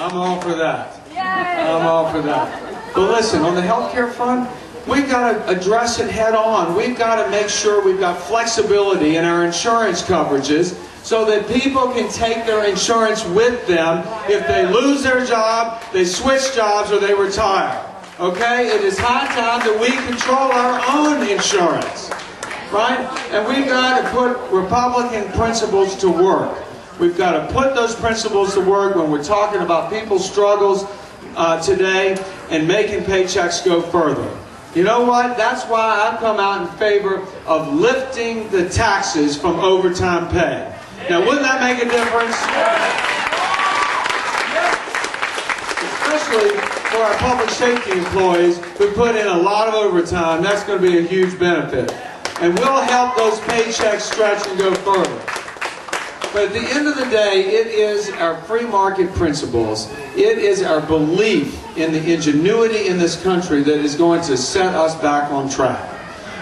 I'm all for that. I'm all for that. But listen, on the healthcare front, we've got to address it head on. We've got to make sure we've got flexibility in our insurance coverages so that people can take their insurance with them if they lose their job, they switch jobs, or they retire. Okay? It is high time that we control our own insurance. Right? And we've got to put Republican principles to work. We've got to put those principles to work when we're talking about people's struggles today and making paychecks go further. You know what? That's why I've come out in favor of lifting the taxes from overtime pay. Now, wouldn't that make a difference? Especially for our public safety employees who put in a lot of overtime. That's going to be a huge benefit. And we'll help those paychecks stretch and go further. But at the end of the day, it is our free market principles, it is our belief in the ingenuity in this country that is going to set us back on track.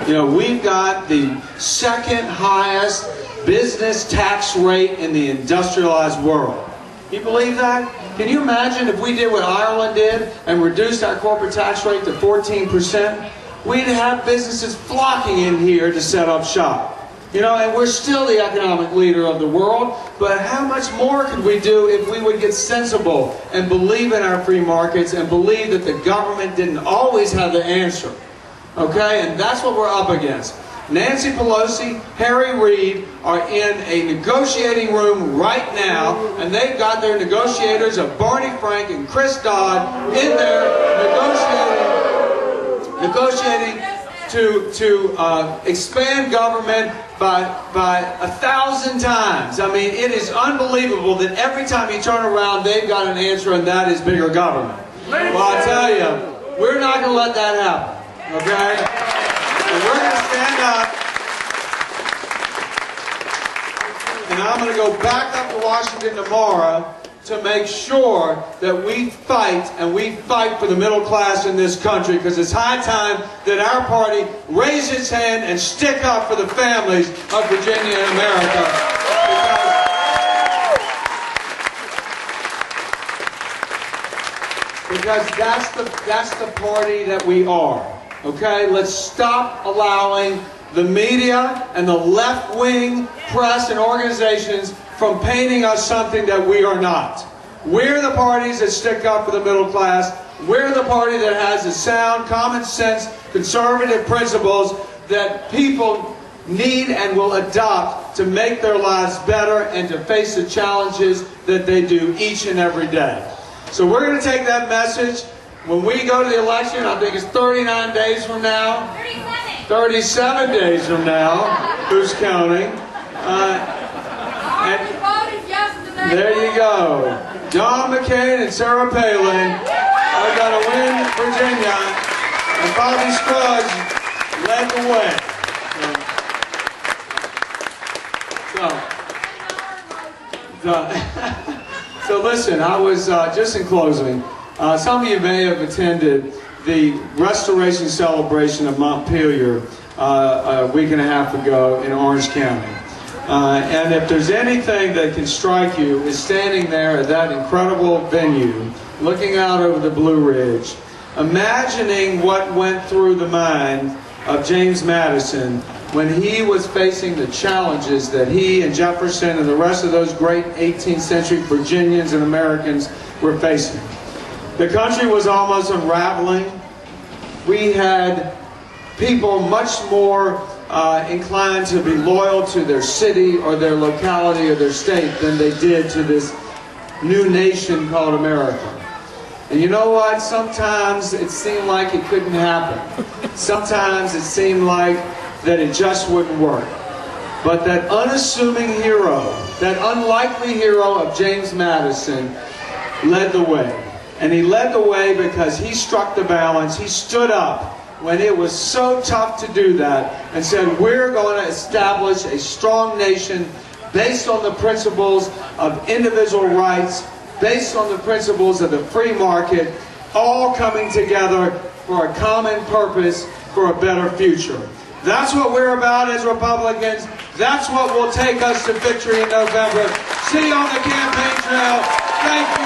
You know, we've got the second highest business tax rate in the industrialized world. Can you believe that? Can you imagine if we did what Ireland did and reduced our corporate tax rate to 14%? We'd have businesses flocking in here to set up shop. You know, and we're still the economic leader of the world, but how much more could we do if we would get sensible and believe in our free markets and believe that the government didn't always have the answer? Okay, and that's what we're up against. Nancy Pelosi, Harry Reid are in a negotiating room right now, and they've got their negotiators of Barney Frank and Chris Dodd in there negotiating to expand government by 1,000 times. I mean, it is unbelievable that every time you turn around, they've got an answer, and that is bigger government. Well, I tell you, we're not going to let that happen, okay? And we're going to stand up, and I'm going to go back up to Washington tomorrow to make sure that we fight, and we fight for the middle class in this country, because it's high time that our party raise its hand and stick up for the families of Virginia and America. Because that's the party that we are. Okay? Let's stop allowing the media and the left-wing press and organizations from painting us something that we are not. We're the parties that stick up for the middle class. We're the party that has the sound, common sense, conservative principles that people need and will adopt to make their lives better and to face the challenges that they do each and every day. So we're going to take that message. When we go to the election, I think it's 39 days from now. 37 days from now. Who's counting? There you go. John McCain and Sarah Palin are going to win Virginia, and Bobby Scruggs led the way. So listen, I was, just in closing, some of you may have attended the restoration celebration of Montpelier a week and a half ago in Orange County. And if there's anything that can strike you is standing there at that incredible venue, looking out over the Blue Ridge, imagining what went through the mind of James Madison when he was facing the challenges that he and Jefferson and the rest of those great 18th century Virginians and Americans were facing. The country was almost unraveling. We had people much more inclined to be loyal to their city or their locality or their state than they did to this new nation called America. And you know what? Sometimes it seemed like it couldn't happen. Sometimes it seemed like that it just wouldn't work. But that unassuming hero, that unlikely hero of James Madison led the way. And he led the way because he struck the balance. He stood up when it was so tough to do that and said, we're going to establish a strong nation based on the principles of individual rights, based on the principles of the free market, all coming together for a common purpose for a better future. That's what we're about as Republicans. That's what will take us to victory in November. See you on the campaign trail. Thank you.